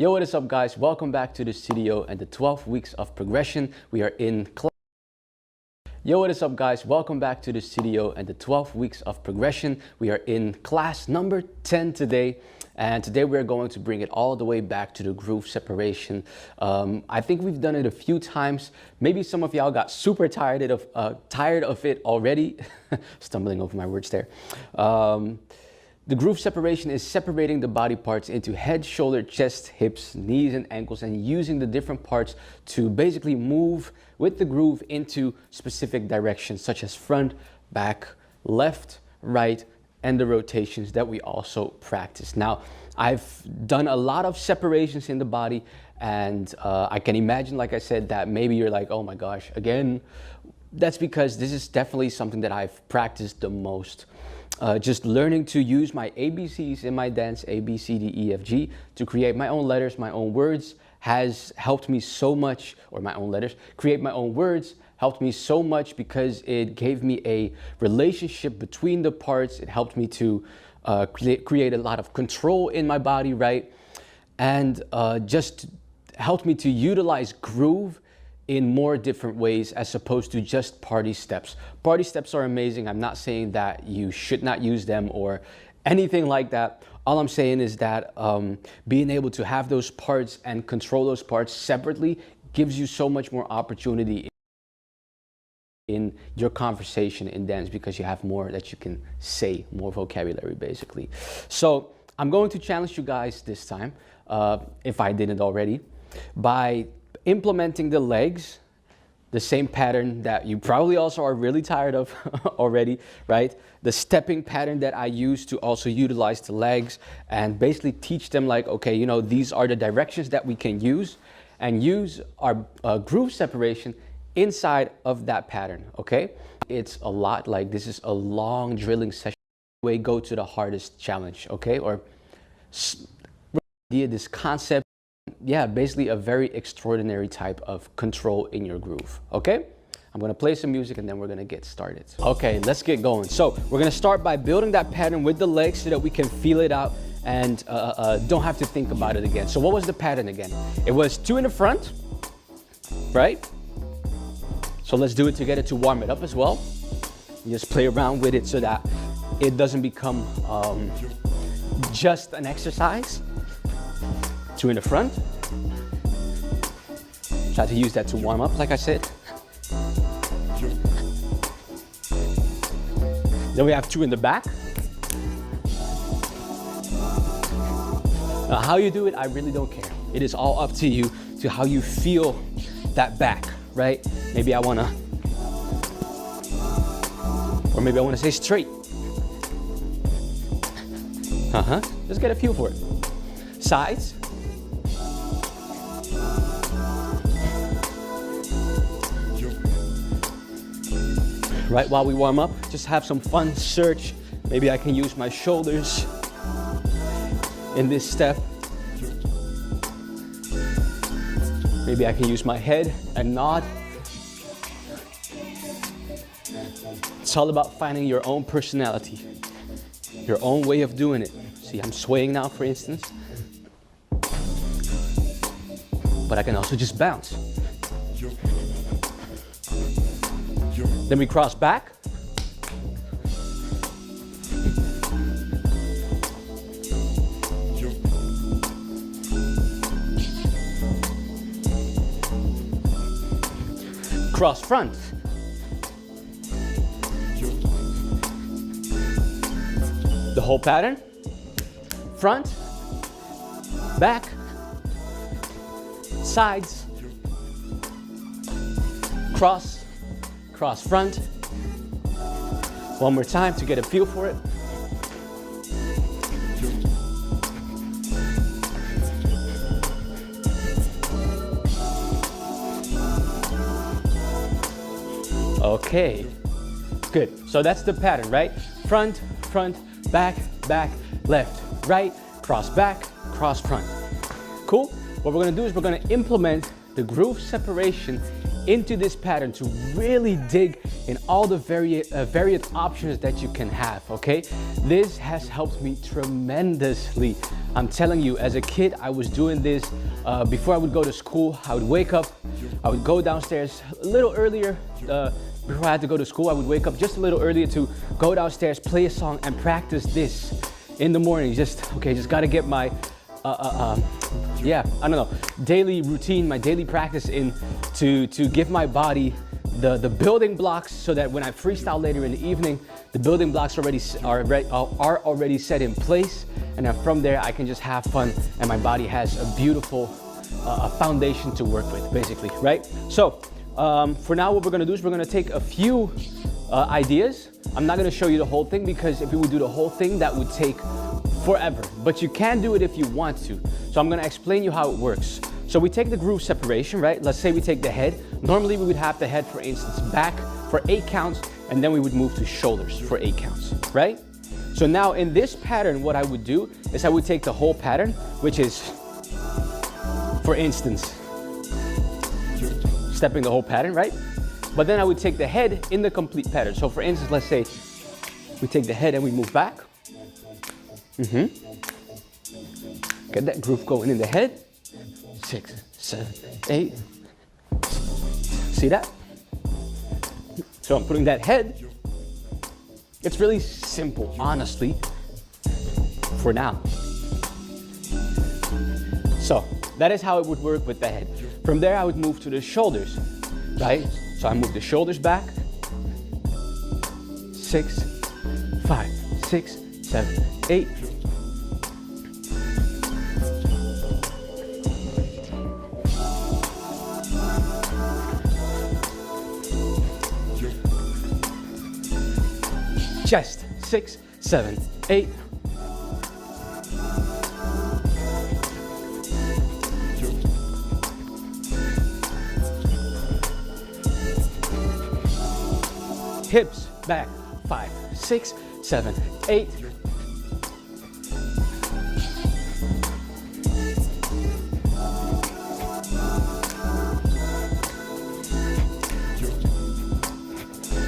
Yo, what is up guys? Welcome back to the studio and the 12 weeks of progression. We are in class. Yo, what is up guys? Welcome back to the studio and the 12 weeks of progression. We are in class number 10 today. And today we're going to bring it all the way back to the groove separation. I think we've done it a few times. Maybe some of y'all got super tired of it already. Stumbling over my words there. The groove separation is separating the body parts into head, shoulder, chest, hips, knees, and ankles, and using the different parts to basically move with the groove into specific directions, such as front, back, left, right, and the rotations that we also practice. Now, I've done a lot of separations in the body, and I can imagine, like I said, that maybe you're like, oh my gosh, again. That's because this is definitely something that I've practiced the most. Just learning to use my ABCs in my dance, A, B, C, D, E, F, G, to create my own letters, my own words, has helped me so much, or my own letters, create my own words, helped me so much because it gave me a relationship between the parts. It helped me to create a lot of control in my body, right? And just helped me to utilize groove in more different ways as opposed to just party steps. Party steps are amazing. I'm not saying that you should not use them or anything like that. All I'm saying is that being able to have those parts and control those parts separately gives you so much more opportunity in your conversation in dance because you have more that you can say, more vocabulary basically. So I'm going to challenge you guys this time, if I didn't already, by implementing the legs, the same pattern that you probably also are really tired of already, right? The stepping pattern that I use to also utilize the legs and basically teach them like, okay, you know, these are the directions that we can use and use our groove separation inside of that pattern, okay? It's a lot, like this is a long drilling session. We go to the hardest challenge, okay? Or this concept, yeah, basically a very extraordinary type of control in your groove, okay? I'm gonna play some music and then we're gonna get started. Okay, let's get going. So we're gonna start by building that pattern with the legs so that we can feel it out and don't have to think about it again. So what was the pattern again? It was 2 in the front, right? So let's do it together to warm it up as well. You just play around with it so that it doesn't become just an exercise. 2 in the front. Try to use that to warm up, like I said. Then we have 2 in the back. Now, how you do it, I really don't care. It is all up to you, to how you feel that back, right? Maybe I wanna, or maybe I wanna say straight. Just get a feel for it. Sides. Right while we warm up, just have some fun, search. Maybe I can use my shoulders in this step. Maybe I can use my head and nod. It's all about finding your own personality, your own way of doing it. See, I'm swaying now, for instance. But I can also just bounce. Then we cross back. Cross front. The whole pattern. Front, back, sides, cross, cross front. One more time to get a feel for it. Okay, good. So that's the pattern, right? Front, front, back, back, left, right, cross back, cross front. Cool? What we're gonna do is we're gonna implement the groove separation into this pattern to really dig in all the various options that you can have, okay? This has helped me tremendously. I'm telling you, as a kid, I was doing this before I would go to school. I would wake up, I would go downstairs a little earlier. Before I had to go to school, I would wake up just a little earlier to go downstairs, play a song, and practice this in the morning. Just gotta get my, yeah, I don't know, daily routine, my daily practice in to give my body the building blocks so that when I freestyle later in the evening, the building blocks are already set in place. And then from there, I can just have fun and my body has a beautiful foundation to work with, basically, right? So for now, what we're gonna do is we're gonna take a few ideas. I'm not gonna show you the whole thing because if we would do the whole thing, that would take forever, but you can do it if you want to. So I'm gonna explain you how it works. So we take the groove separation, right? Let's say we take the head. Normally we would have the head, for instance, back for 8 counts, and then we would move to shoulders for 8 counts, right? So now in this pattern, what I would do is I would take the whole pattern, which is, for instance, stepping the whole pattern, right? But then I would take the head in the complete pattern. So for instance, let's say we take the head and we move back. Get that groove going in the head. 6, 7, 8. See that? So I'm putting that head. It's really simple, honestly, for now. So that is how it would work with the head. From there, I would move to the shoulders, right? So I move the shoulders back. 6, 5, 6, 7, 8. Chest, 6, 7, 8. Hips, back, 5, 6, 7, 8.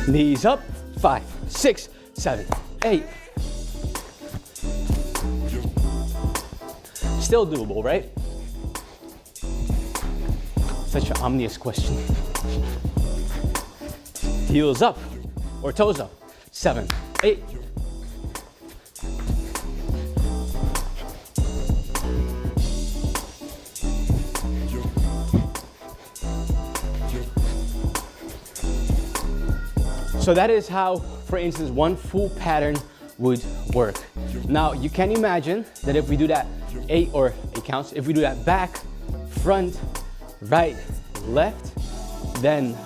Knees up, 5, 6, 7, 8. Still doable, right? Such an ominous question. Heels up or toes up, 7, 8. So that is how, for instance, one full pattern would work. Now you can imagine that if we do that 8 counts, if we do that back, front, right, left, then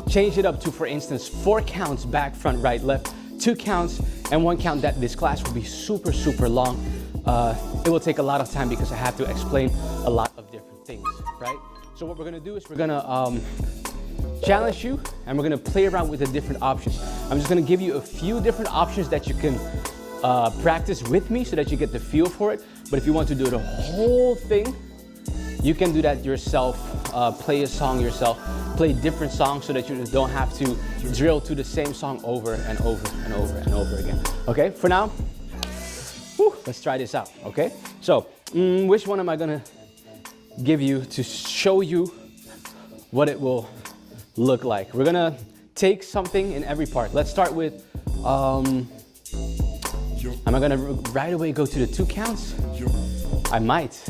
change it up to, for instance, 4 counts back, front, right, left, 2 counts, and 1 count. That this class will be super, super long. It will take a lot of time because I have to explain a lot of different things, right? So what we're gonna do is we're gonna challenge you and we're gonna play around with the different options. I'm just gonna give you a few different options that you can practice with me so that you get the feel for it. But if you want to do the whole thing, you can do that yourself, play a song yourself, play different songs so that you don't have to drill to the same song over and over and over and over again. Okay, for now, let's try this out, okay? So, which one am I gonna give you to show you what it will look like? We're gonna take something in every part. Let's start with, am I gonna right away go to the 2 counts? I might.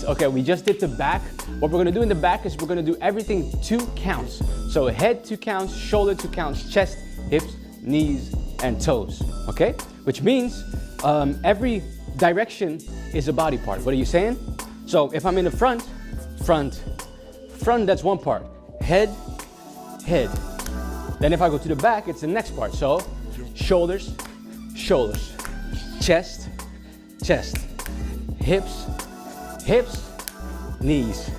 Okay, we just did the back. What we're gonna do in the back is we're gonna do everything 2 counts. So head 2 counts, shoulder 2 counts, chest, hips, knees, and toes, okay? Which means every direction is a body part. What are you saying? So if I'm in the front, that's one part. Head, head. Then if I go to the back, it's the next part. So shoulders, shoulders, chest, chest, hips, hips, knees,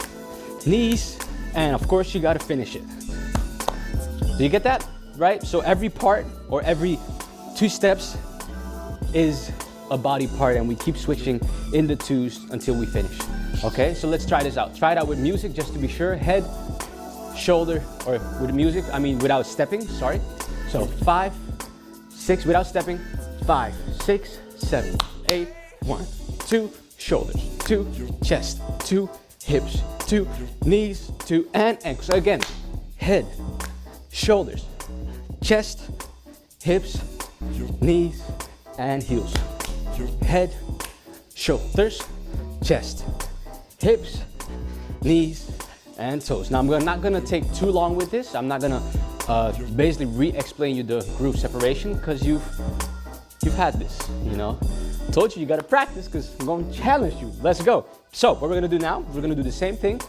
knees, and of course you gotta finish it. Do you get that? Right? So every part or every 2 steps is a body part and we keep switching in the 2s until we finish. Okay, so let's try this out. Try it out with music just to be sure. Head, shoulder, or with music, I mean without stepping, sorry. So 5, 6, without stepping. 5, 6, 7, 8, 1, 2, shoulders, 2, chest, 2, hips, 2, knees, 2, and ankles. So again, head, shoulders, chest, hips, knees, and heels. Head, shoulders, chest, hips, knees, and toes. Now I'm not gonna take too long with this. I'm not gonna basically re-explain you the groove separation because you've had this, you know. Told you gotta practice because I'm gonna challenge you. Let's go. So what we're gonna do now, we're gonna do the same thing,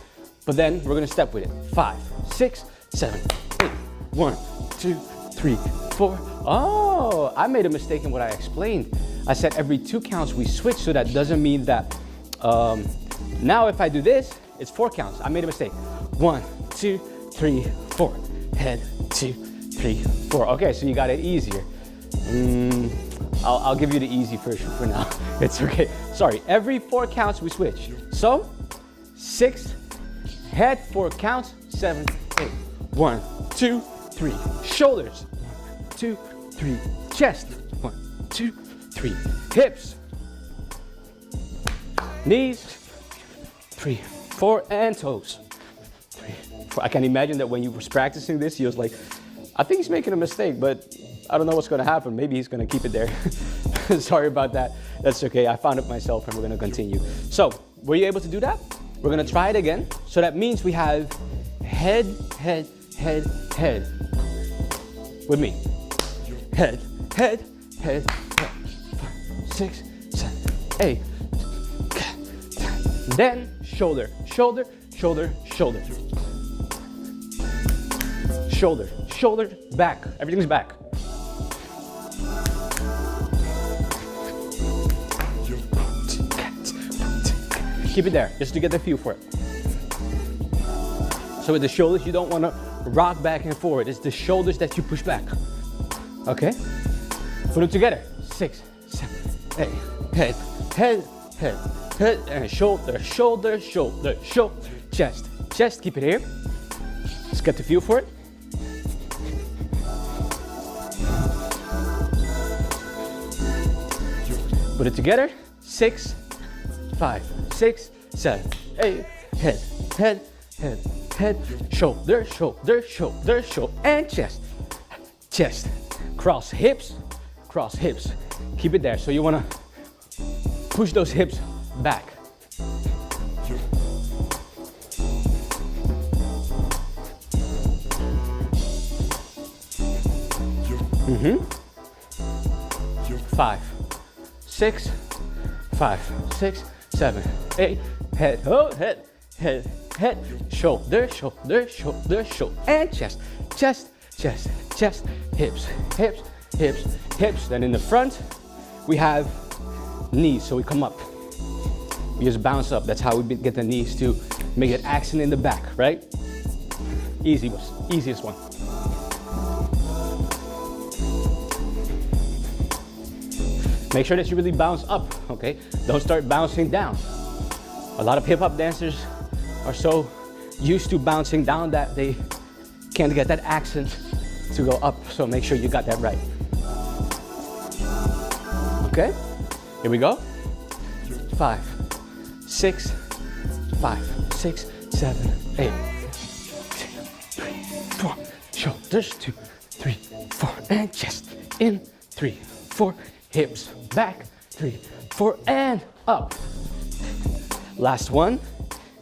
but then we're gonna step with it. 5, 6, 7, 8, 1, 2, 3, 4. Oh, I made a mistake in what I explained. I said every 2 counts we switch, so that doesn't mean that now if I do this, it's 4 counts. I made a mistake. 1, 2, 3, 4. Head, 2, 3, 4. Okay, so you got it easier. I'll give you the easy version for now. It's okay. Sorry, every 4 counts we switch. So 6, head, 4 counts, 7, 8. 1, 2, 3. Shoulders. 1, 2, 3. Chest. 1, 2, 3. Hips. Knees. 3, 4, and toes. 3, 4. I can imagine that when you was practicing this, he was like, I think he's making a mistake, but I don't know what's gonna happen. Maybe he's gonna keep it there. Sorry about that. That's okay. I found it myself and we're gonna continue. So, were you able to do that? We're gonna try it again. So that means we have head, head, head, head. With me. Head, head, head, head. 5, 6, 7, 8. Then shoulder, shoulder, shoulder, shoulder. Shoulder, shoulder, back. Everything's back. Keep it there, just to get the feel for it. So with the shoulders, you don't want to rock back and forward. It's the shoulders that you push back. Okay? Put them together. 6, 7, 8. Head, head, head, head, and shoulder, shoulder, shoulder, shoulder, chest, chest. Keep it here. Let's get the feel for it. Put it together. 6, 5, 6, 7, 8. Head, head, head, head, shoulder, shoulder, shoulder, shoulder, and chest, chest. Cross hips, cross hips. Keep it there. So you want to push those hips back. Mm-hmm. 5, 6, 5, 6, 7, 8. Head, oh, head, head, head, shoulder, shoulder, shoulder, shoulder, and chest, chest, chest, chest, hips, hips, hips, hips. Then in the front, we have knees. So we come up. We just bounce up. That's how we get the knees to make an accent in the back, right? Easiest one. Make sure that you really bounce up, okay? Don't start bouncing down. A lot of hip hop dancers are so used to bouncing down that they can't get that accent to go up. So make sure you got that right. Okay, here we go. 5, 6, 5, 6, 7, 8. 2, 3, 4. Shoulders, 2, 3, 4, and chest. In, 3, 4. Hips back, 3, 4, and up. Last one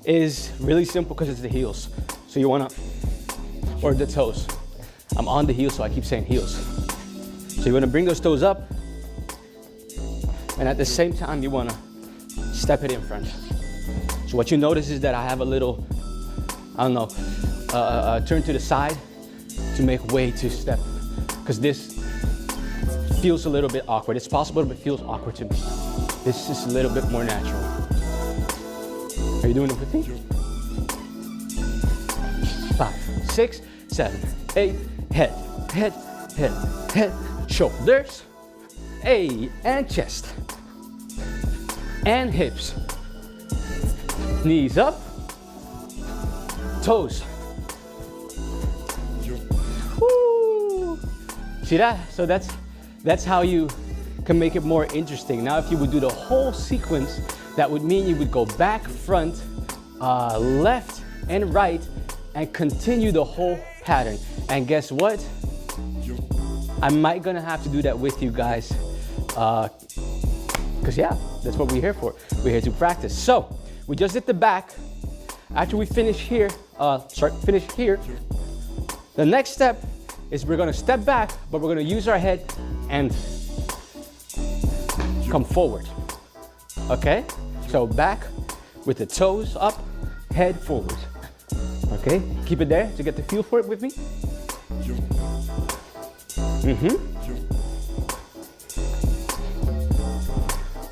is really simple because it's the heels. So you wanna, or the toes. I'm on the heels, so I keep saying heels. So you wanna bring those toes up, and at the same time you wanna step it in front. So what you notice is that I have a little, I don't know, turn to the side to make way to step, because this feels a little bit awkward. It's possible, but it feels awkward to me. This is a little bit more natural. Are you doing it with me? 5, 6, 7, 8. Head, head, head, head. Shoulders. And chest. And hips. Knees up, toes. Woo. See that? So that's how you can make it more interesting. Now, if you would do the whole sequence, that would mean you would go back, front, left, and right, and continue the whole pattern. And guess what? I might gonna have to do that with you guys, because yeah, that's what we're here for. We're here to practice. So we just did the back. After we finish here, finish here, the next step is we're gonna step back, but we're gonna use our head and come forward. Okay? So back with the toes up, head forward. Okay? Keep it there to get the feel for it with me.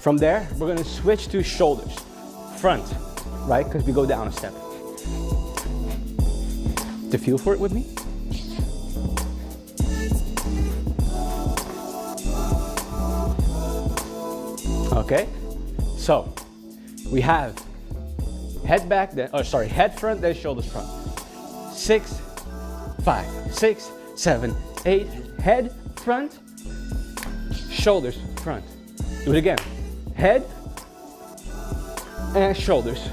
From there, we're gonna switch to shoulders. Front, right? Because we go down a step. To feel for it with me. Okay, so we have head back, then, head front, then shoulders front. 6, 5, 6, 7, 8, head front, shoulders front. Do it again. Head and shoulders.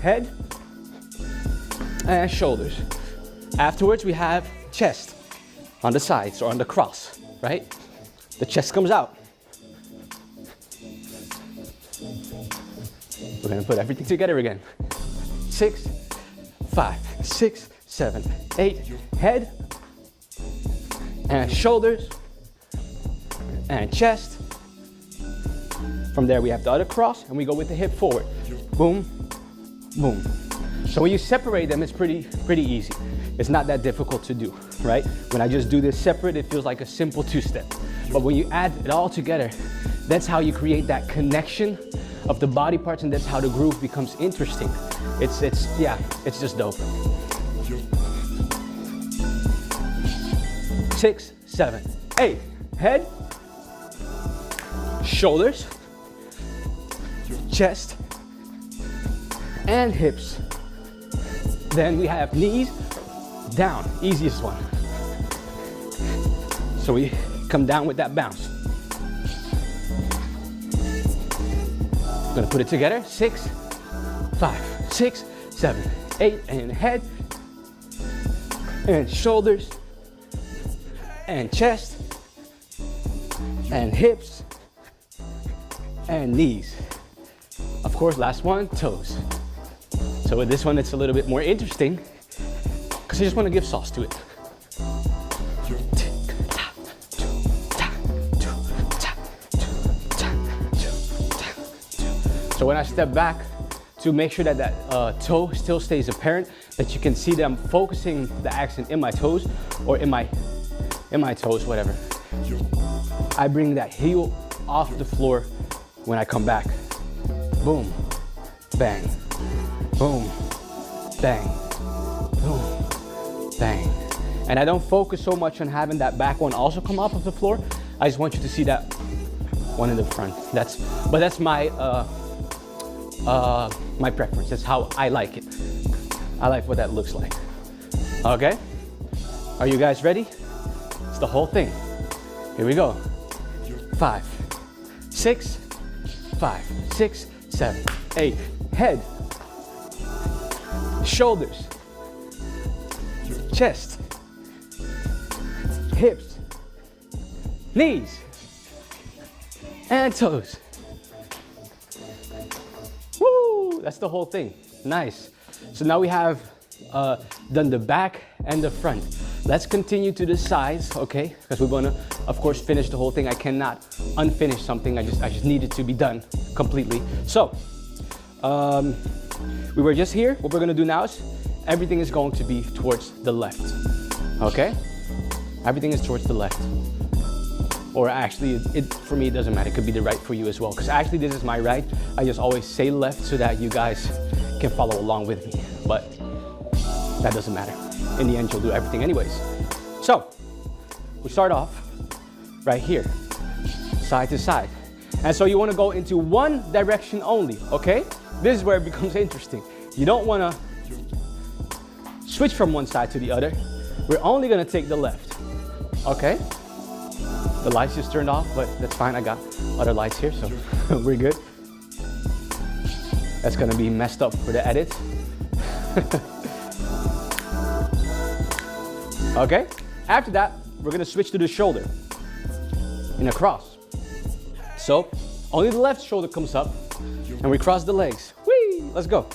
Head and shoulders. Afterwards, we have chest on the sides or on the cross, right? The chest comes out. We're gonna put everything together again. 6, 5, 6, 7, 8, head and shoulders and chest. From there we have the other cross and we go with the hip forward. Boom, boom. So when you separate them, it's pretty easy. It's not that difficult to do, right? When I just do this separate, it feels like a simple two-step. But when you add it all together, that's how you create that connection of the body parts, and that's how the groove becomes interesting. It's just dope. 6, 7, 8, head, shoulders, chest, and hips. Then we have knees down, easiest one. So we come down with that bounce. Gonna put it together. 6, 5, 6, 7, 8, and head, and shoulders, and chest, and hips, and knees. Of course, last one, toes. So with this one, it's a little bit more interesting because I just want to give sauce to it. So when I step back, to make sure that that toe still stays apparent, that you can see that I'm focusing the accent in my toes or in my toes, whatever. I bring that heel off the floor when I come back. Boom, bang, boom, bang, boom, bang. And I don't focus so much on having that back one also come off of the floor. I just want you to see that one in the front. But that's my my preference. That's how I like it. I like what that looks like. Okay? Are you guys ready? It's the whole thing. Here we go. 5, 6, 5, 6, 7, 8. Head, shoulders, chest, hips, knees, and toes. Woo! That's the whole thing. Nice. So now we have done the back and the front. Let's continue to the sides, okay? Because we're gonna, of course, finish the whole thing. I cannot unfinish something. I just need it to be done completely. So, we were just here. What we're gonna do now is everything is going to be towards the left, okay? Everything is towards the left. Or actually, for me, it doesn't matter. It could be the right for you as well. Because actually, this is my right. I just always say left so that you guys can follow along with me. But that doesn't matter. In the end, you'll do everything anyways. So, we start off right here, side to side. And so you want to go into one direction only, okay? This is where it becomes interesting. You don't want to switch from one side to the other. We're only going to take the left, okay? The lights just turned off, but that's fine. I got other lights here, so we're good. That's going to be messed up for the edit. Okay, after that, we're going to switch to the shoulder in a cross. So only the left shoulder comes up and we cross the legs. Whee! Let's go.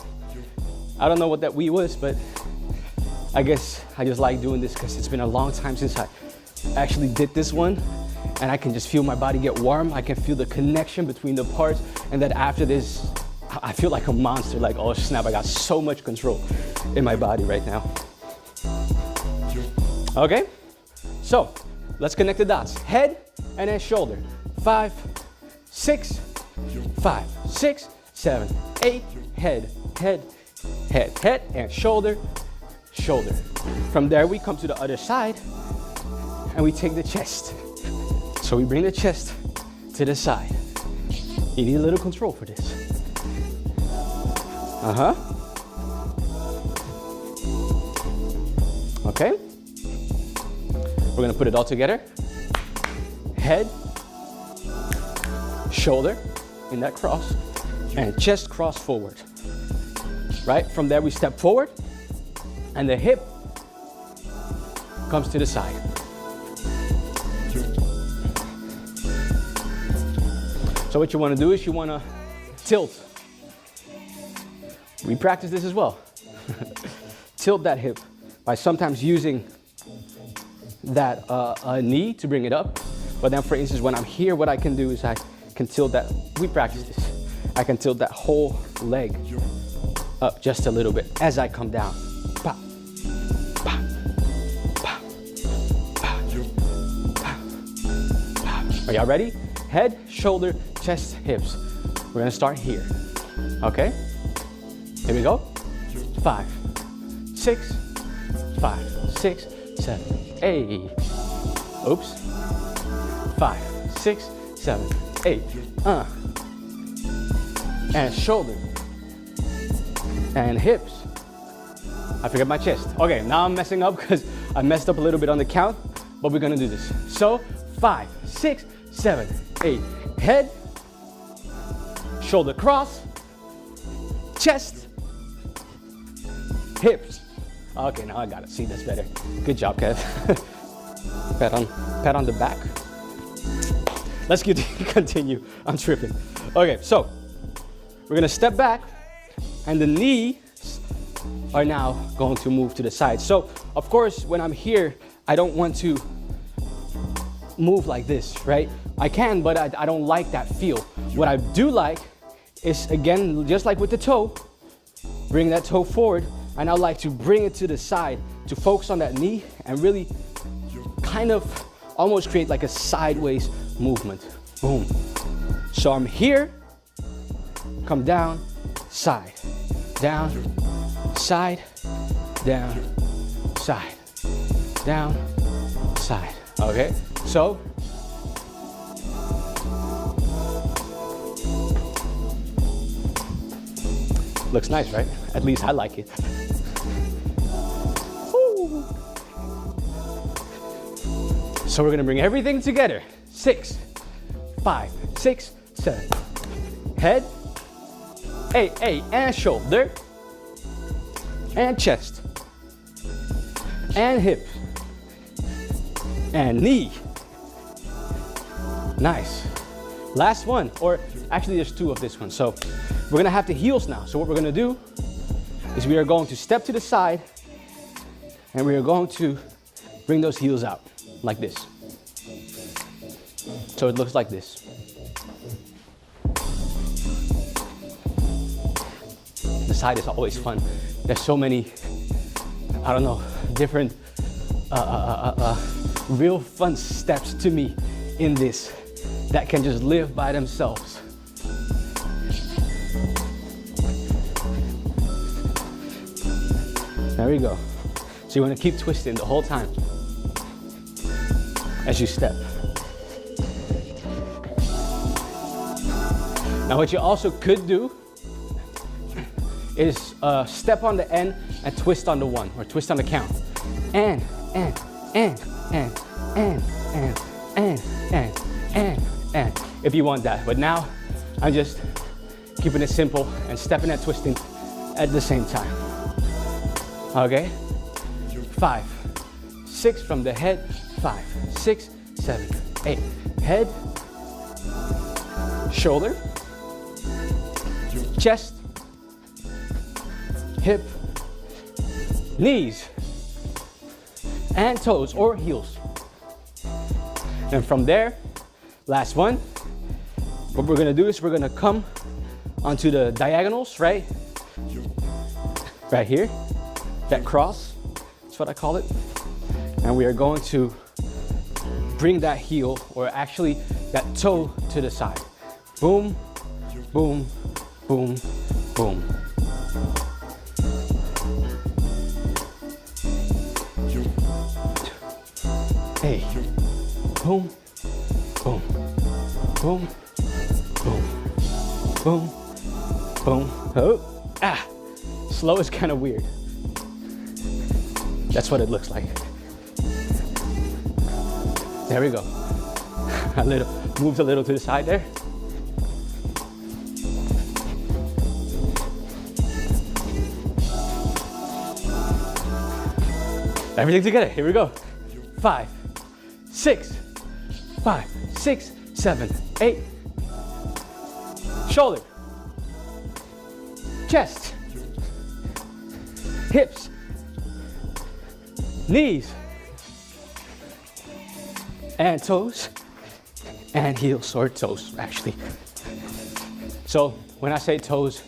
I don't know what that wee was, but I guess I just like doing this because it's been a long time since I actually did this one, and I can just feel my body get warm. I can feel the connection between the parts, and then after this, I feel like a monster, like, oh snap, I got so much control in my body right now. Okay, so let's connect the dots. Head and then shoulder. 5, 6, 5, 6, 7, 8, head, head, head, head, and shoulder, shoulder. From there, we come to the other side and we take the chest. So we bring the chest to the side. You need a little control for this. Okay. We're gonna put it all together. Head, shoulder in that cross, and chest cross forward. Right? From there we step forward, and the hip comes to the side. So what you want to do is you want to tilt. We practice this as well. Tilt that hip by sometimes using that knee to bring it up. But then for instance, when I'm here, what I can do is I can tilt that, we practice this. I can tilt that whole leg up just a little bit as I come down. Pop, pop, pop, pop, pop, pop. Are y'all ready? Head, shoulder, chest, hips. We're gonna start here, okay? Here we go. 5, 6, 5, 6, 7, 8. Oops. 5, 6, 7, 8. And shoulder. And hips. I forgot my chest. Okay, now I'm messing up because I messed up a little bit on the count, but we're gonna do this. So 5, 6, 7, 8. Head, shoulder cross, chest, hips. Okay, now I got it. See, that's better. Good job, Kev. pat on the back. Let's continue. I'm tripping. Okay, so we're gonna step back, and the knees are now going to move to the side. So, of course, when I'm here, I don't want to move like this, right? I can, but I don't like that feel. What I do like is, again, just like with the toe, bring that toe forward, and I like to bring it to the side to focus on that knee and really kind of almost create like a sideways movement. Boom. So I'm here, come down, side, down, side, down, side, down, side. Okay, so looks nice, right? At least I like it. Woo. So we're gonna bring everything together. 6, 5, 6, 7. Head, 8, 8, and shoulder, and chest, and hip, and knee. Nice. Last one, or actually there's 2 of this one. So we're gonna have the heels now. So what we're gonna do is we are going to step to the side, and we are going to bring those heels out like this. So it looks like this. The side is always fun. There's so many, I don't know, different real fun steps to me in this that can just live by themselves. There we go. So you want to keep twisting the whole time as you step. Now what you also could do is step on the end and twist on the one, or twist on the count. And, if you want that. But now I'm just keeping it simple and stepping and twisting at the same time. Okay? 5, 6 from the head, 5, 6, 7, 8. Head, shoulder, chest, hip, knees, and toes or heels. And from there, last one, what we're gonna do is we're gonna come onto the diagonals, right? Right here, that cross, that's what I call it. And we are going to bring that heel, or actually that toe, to the side. Boom, boom, boom, boom. Hey, boom, boom, boom, boom, boom, boom. Oh, ah, slow is kind of weird. That's what it looks like. There we go. A little, moves a little to the side there. Everything together, here we go. 5, 6, 5, 6, 7, 8. Shoulder, chest, hips, knees, and toes, and heels, or toes actually. So when I say toes,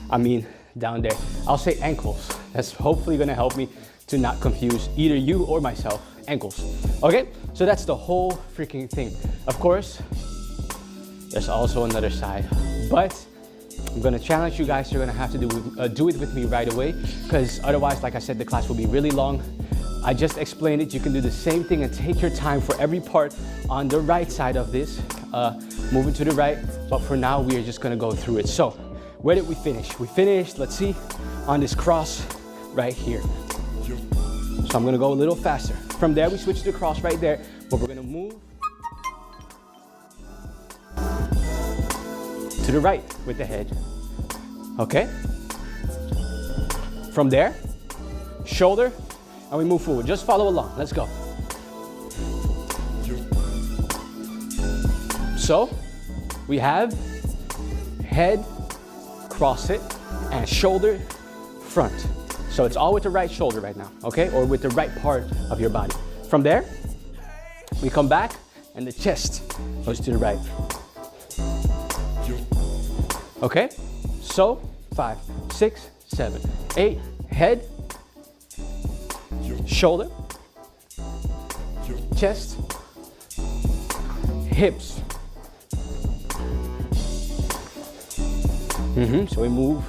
I mean down there. I'll say ankles. That's hopefully gonna help me to not confuse either you or myself. Ankles. Okay, so that's the whole freaking thing. Of course, there's also another side, but I'm gonna challenge you guys. You're gonna have to do it with me right away, because otherwise, like I said, the class will be really long. I just explained it. You can do the same thing and take your time for every part on the right side of this, moving to the right. But for now, we are just gonna go through it. So where did we finish? We finished, let's see, on this cross right here. So I'm gonna go a little faster. From there, we switch to the cross right there, but we're gonna move to the right with the head, okay? From there, shoulder, and we move forward. Just follow along, let's go. So, we have head, cross it, and shoulder, front. So it's all with the right shoulder right now, okay? Or with the right part of your body. From there, we come back and the chest goes to the right. Okay? So 5, 6, 7, 8, head, shoulder, chest, hips. So we move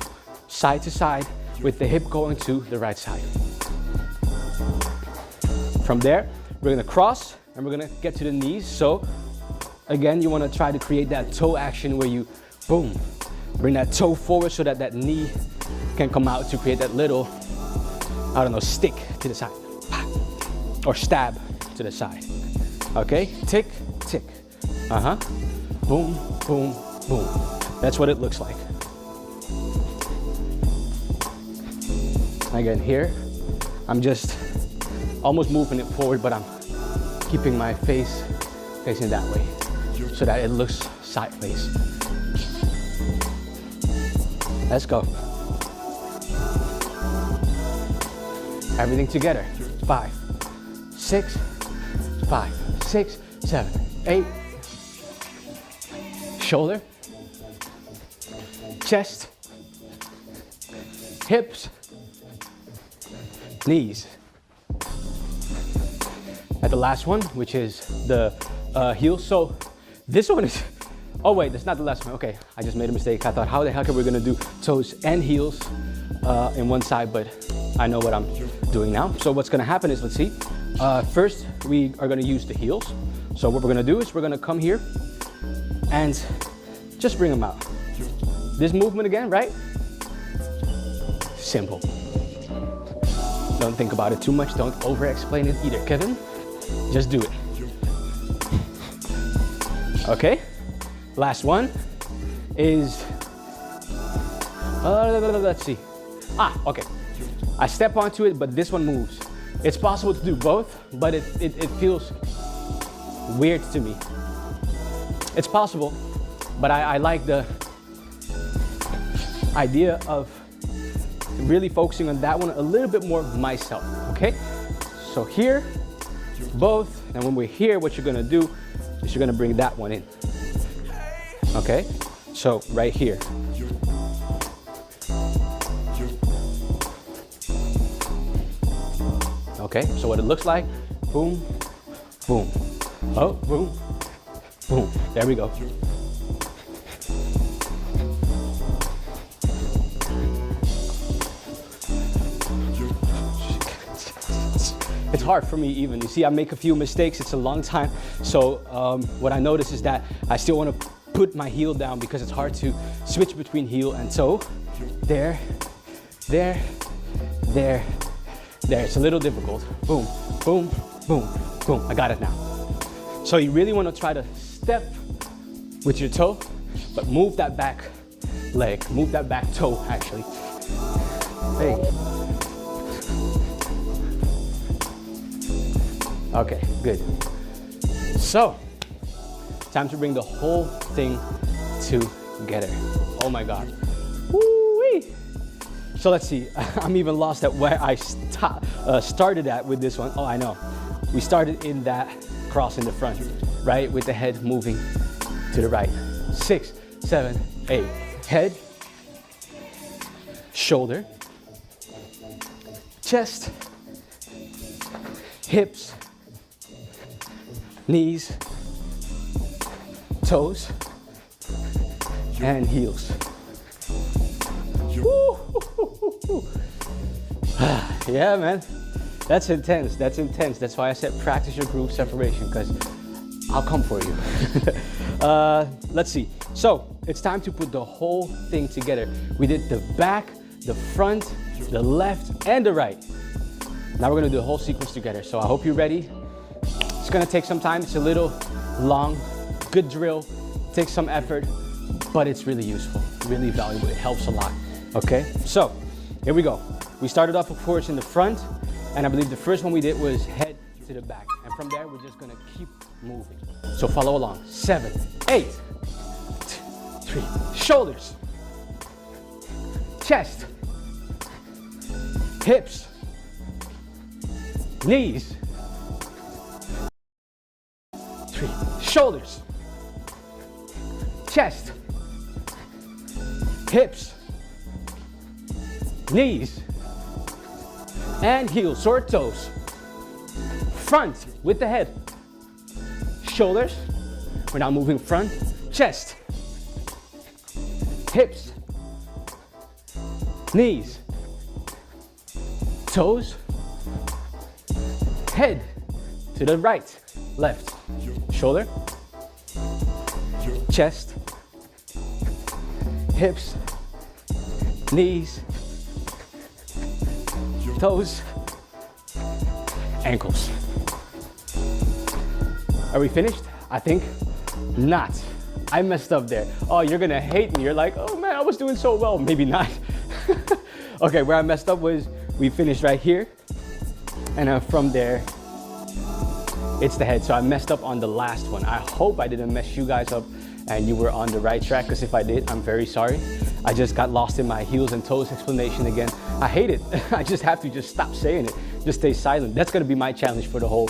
side to side with the hip going to the right side. From there, we're gonna cross and we're gonna get to the knees. So again, you wanna try to create that toe action where you, boom, bring that toe forward so that that knee can come out to create that little, I don't know, stick to the side. Or stab to the side. Okay, tick, tick. Boom, boom, boom. That's what it looks like. Again, here, I'm just almost moving it forward, but I'm keeping my face facing that way so that it looks sideways. Let's go. Everything together. 5, 6, 5, 6, 7, 8. Shoulder, chest, hips, knees. At the last one, which is the heels. So this one is, oh wait, that's not the last one. Okay, I just made a mistake. I thought, how the heck are we gonna do toes and heels in one side, but I know what I'm doing now. So what's gonna happen is, let's see. First, we are gonna use the heels. So what we're gonna do is we're gonna come here and just bring them out. This movement again, right? Simple. Don't think about it too much. Don't over-explain it either, Kevin. Just do it. Okay, last one is, let's see. Okay. I step onto it, but this one moves. It's possible to do both, but it feels weird to me. It's possible, but I like the idea of really focusing on that one a little bit more myself, okay? So here, both, and when we're here, what you're gonna do is you're gonna bring that one in, okay? So right here. Okay, so what it looks like, boom, boom, oh, boom, boom, there we go. It's hard for me even. You see, I make a few mistakes. It's a long time. So what I notice is that I still want to put my heel down because it's hard to switch between heel and toe. There, there, there, there. It's a little difficult. Boom, boom, boom, boom. I got it now. So you really want to try to step with your toe, but move that back leg, move that back toe actually. Hey. Okay, good. So, time to bring the whole thing together. Oh my God. Woo-wee. So let's see, I'm even lost at where I started at with this one. Oh, I know. We started in that cross in the front, right? With the head moving to the right. 6, 7, 8. Head, shoulder, chest, hips, knees, toes, and heels. Yeah, man, that's intense, that's intense. That's why I said practice your groove separation, because I'll come for you. Let's see. So it's time to put the whole thing together. We did the back, the front, the left, and the right. Now we're gonna do the whole sequence together. So I hope you're ready. It's gonna take some time. It's a little long, good drill, takes some effort, but it's really useful, really valuable. It helps a lot, okay? So here we go. We started off, of course, in the front, and I believe the first one we did was head to the back. And from there, we're just gonna keep moving. So follow along. 7, 8, 3, shoulders, chest, hips, knees, 3, shoulders, chest, hips, knees, and heels or toes. Front with the head, shoulders, we're now moving front, chest, hips, knees, toes, head to the right, left, shoulder, chest, hips, knees, toes, ankles. Are we finished? I think not. I messed up there. Oh, you're gonna hate me. You're like, oh man, I was doing so well. Maybe not. Okay, where I messed up was we finished right here, and from there, it's the head. So I messed up on the last one. I hope I didn't mess you guys up and you were on the right track, because if I did, I'm very sorry. I just got lost in my heels and toes explanation again. I hate it. I just have to just stop saying it. Just stay silent. That's gonna be my challenge for the whole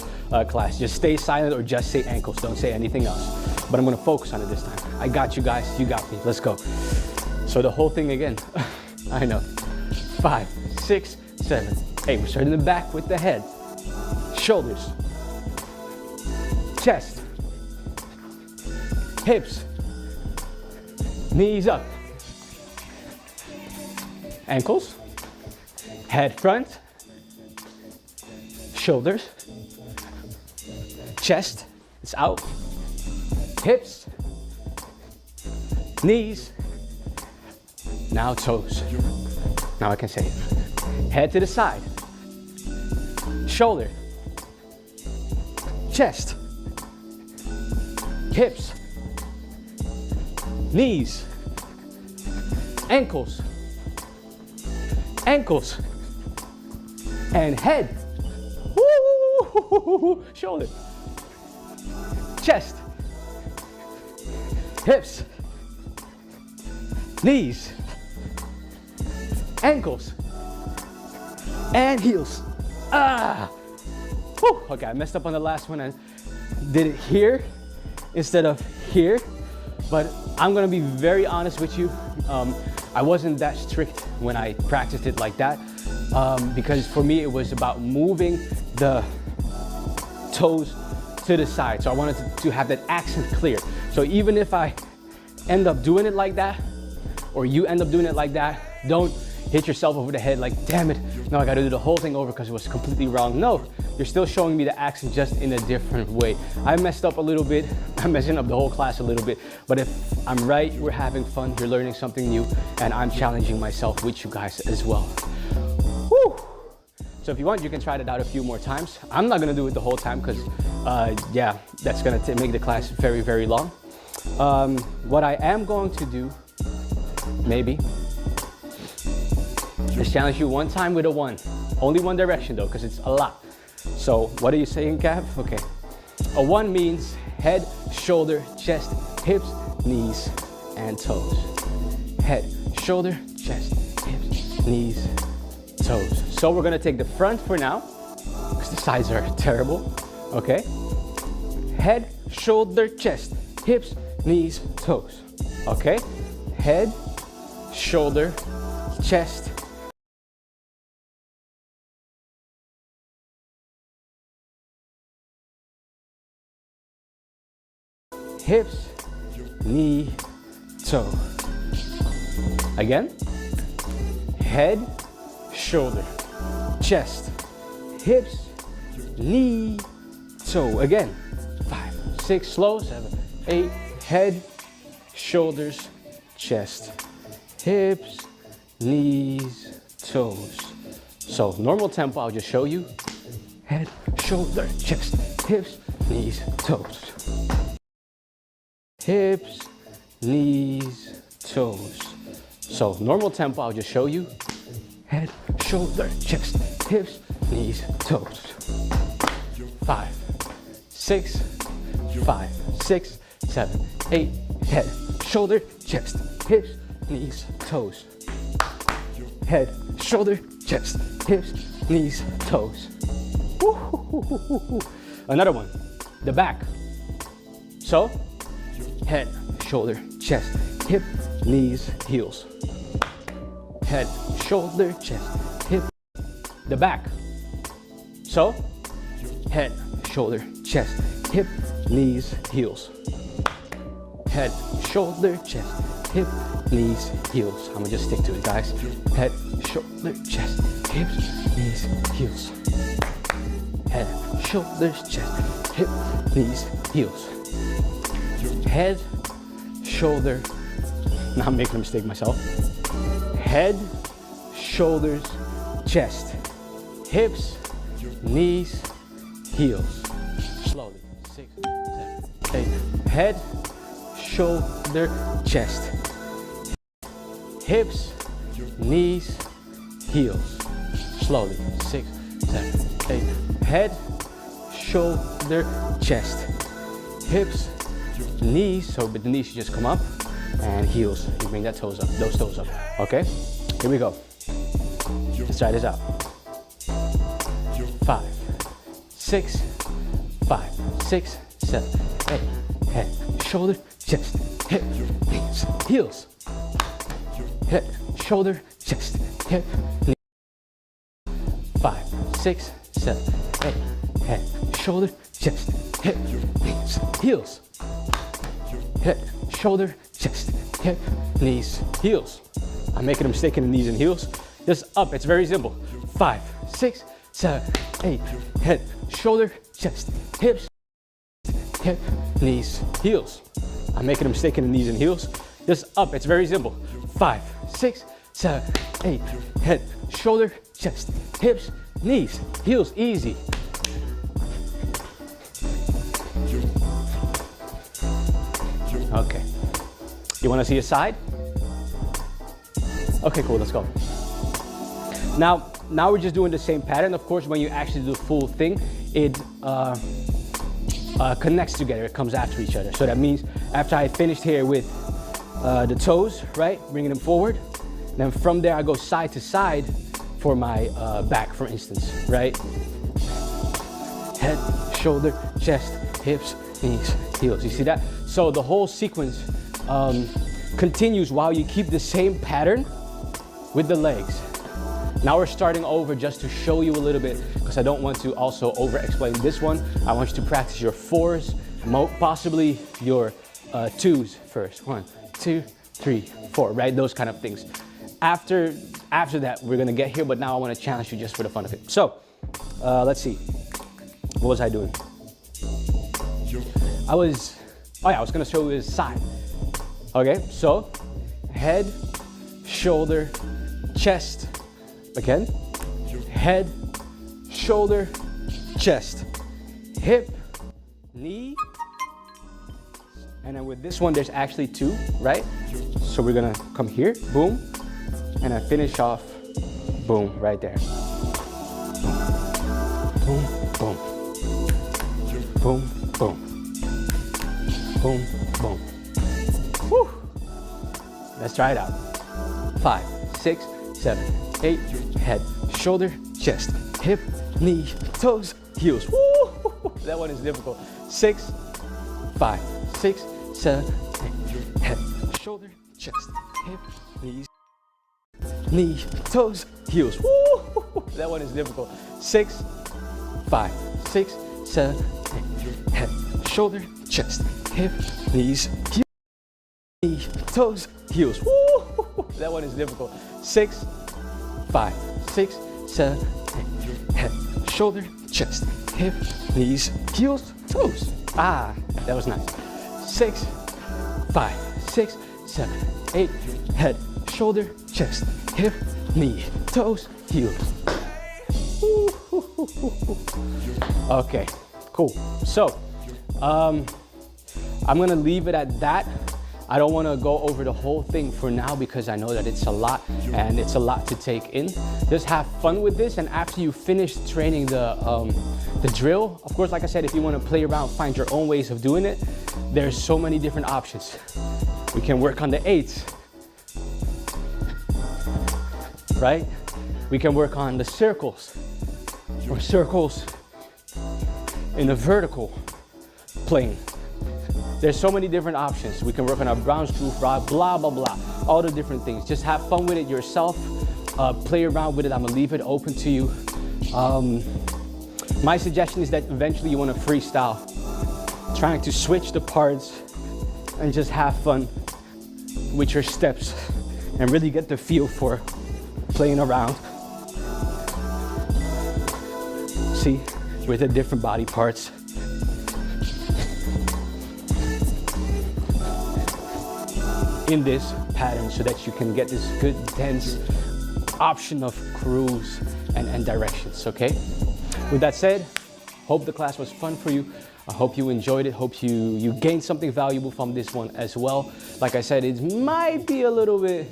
class. Just stay silent or just say ankles. Don't say anything else. But I'm gonna focus on it this time. I got you guys, you got me. Let's go. So the whole thing again. I know. 5, 6, 7, 8. We're starting in the back with the head, shoulders, chest, hips, knees up, ankles, head front, shoulders, chest, it's out, hips, knees, Now toes. Now I can say it. Head to the side. Shoulder. Chest. Hips. Knees. Ankles. Ankles. And head. Woo! Shoulder. Chest. Hips. Knees. Ankles. And heels. Ah! Woo. Okay, I messed up on the last one. I did it here instead of here. But I'm gonna be very honest with you. I wasn't that strict when I practiced it like that. Because for me, it was about moving the toes to the side. So I wanted to have that accent clear. So even if I end up doing it like that, or you end up doing it like that, don't hit yourself over the head like, damn it, now I gotta do the whole thing over because it was completely wrong. No, you're still showing me the accent just in a different way. I messed up a little bit. I'm messing up the whole class a little bit. But if I'm right, we're having fun, you're learning something new, and I'm challenging myself with you guys as well. Woo! So if you want, you can try that out a few more times. I'm not gonna do it the whole time because, yeah, that's gonna make the class very, very long. What I am going to do, maybe, is challenge you one time with a one. Only one direction though, because it's a lot. So what are you saying, Cav? Okay. A one means head, shoulder, chest, hips, knees, and toes. Head, shoulder, chest, hips, knees, toes. So we're gonna take the front for now, because the sides are terrible. Okay. Head, shoulder, chest, hips, knees, toes. Okay. Head, shoulder, chest, hips, knee, toe. Again. Head, shoulder, chest, hips, knee, toe. Again. 5, 6, slow, 7, 8. Head, shoulders, chest, hips, knees, toes. So normal tempo, I'll just show you. Head, shoulder, chest, hips, knees, toes. Hips, knees, toes. So normal tempo, I'll just show you. Head, shoulder, chest, hips, knees, toes. 5, 6, 5, 6, 7, 8. Head, shoulder, chest, hips, knees, toes. Head, shoulder, chest, hips, knees, toes. Woo-hoo-hoo-hoo-hoo. Another one, the back. So, head, shoulder, chest, hip, knees, heels. Head, shoulder, chest, hip, the back. So, head, shoulder, chest, hip, knees, heels. Head, shoulder, chest, hip, knees, heels. I'm gonna just stick to it, guys. Head, shoulder, chest, hips, knees, heels. Head, shoulders, chest, hip, knees, heels. Head, shoulder, now I'm making a mistake myself. Head, shoulders, chest, hips, knees, heels. Slowly. 6, 7, 8. Head, shoulder, chest, hips, knees, heels. Slowly. 6, 7, 8. Head, shoulder, chest, hips, knees. So with the knees, you just come up, and heels. You bring that toes up, those toes up. Okay? Here we go. Let's try this out. 5, 6, 5, 6, 7, 8. Head, shoulder, chest, hip, knees, heels. Head, shoulder, chest, hip, knees. 5, 6, 7, 8. Head, shoulder, chest, hip, knees, heels. Head, shoulder, chest, hip, knees, heels. I'm making a mistake in the knees and heels. Just up, it's very simple. 5, 6, 7, 8. Head, shoulder, chest, hips, hip, knees, heels. I'm making a mistake in the knees and heels. Just up, it's very simple. 5, 6, 7, 8. Head, shoulder, chest, hips, knees, heels, easy. Okay. You want to see a side? Okay, cool, let's go. Now we're just doing the same pattern. Of course, when you actually do the full thing, it connects together. It comes after each other. So that means after I finished here with the toes, right, bringing them forward, then from there I go side to side for my back, for instance, right? Head, shoulder, chest, hips, knees, heels. You see that? So the whole sequence continues while you keep the same pattern with the legs. Now we're starting over just to show you a little bit, because I don't want to also over-explain this one. I want you to practice your 4s, possibly your 2s first. 1, 2, 3, 4, right? Those kind of things. After that, we're gonna get here, but now I wanna challenge you just for the fun of it. So, let's see. What was I doing? I was gonna show you his side. Okay, so head, shoulder, chest. Again, head, shoulder, chest, hip, knee, and then with this one, there's actually 2, right? So we're gonna come here, boom, and I finish off, boom, right there. Boom, boom, boom, boom, boom, boom. Whew. Let's try it out. 5, 6, 7, 8, head, shoulder, chest, hip, knee, toes, heels. Woo! That one is difficult. 6, 5, 6, 7, 8, head, shoulder, chest, hip, knees, knee, toes, heels. Woo! That one is difficult. 6, 5, 6, 7, 8, head, shoulder, chest, hip, knees, heels, knee, toes, heels. Woo! That one is difficult. 6, 5, 6, 7, 8. Head, shoulder, chest, hip, knees, heels, toes. Ah, that was nice. 6, 5, 6, 7, 8. Head, shoulder, chest, hip, knee, toes, heels. Okay, cool. So, I'm gonna leave it at that. I don't want to go over the whole thing for now because I know that it's a lot and it's a lot to take in. Just have fun with this, and after you finish training the drill, of course, like I said, if you want to play around, find your own ways of doing it, there's so many different options. We can work on the 8s, right? We can work on the circles, or circles in a vertical plane. There's so many different options. We can work on our Brown's groove rod, blah, blah, blah, all the different things. Just have fun with it yourself. Play around with it. I'm gonna leave it open to you. My suggestion is that eventually you wanna freestyle, trying to switch the parts and just have fun with your steps and really get the feel for playing around. See, with the different body parts. In this pattern, so that you can get this good dense option of cruise and directions, okay? With that said, hope the class was fun for you. I hope you enjoyed it. Hope you gained something valuable from this one as well. Like I said, it might be a little bit,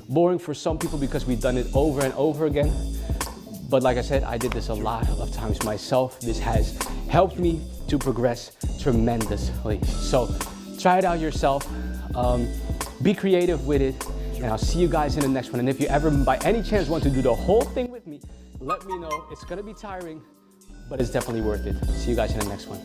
boring for some people because we've done it over and over again. But like I said, I did this a lot of times myself. This has helped me to progress tremendously. So try it out yourself. Be creative with it, and I'll see you guys in the next one. And if you ever by any chance want to do the whole thing with me, let me know. It's gonna be tiring, but it's definitely worth it. See you guys in the next one.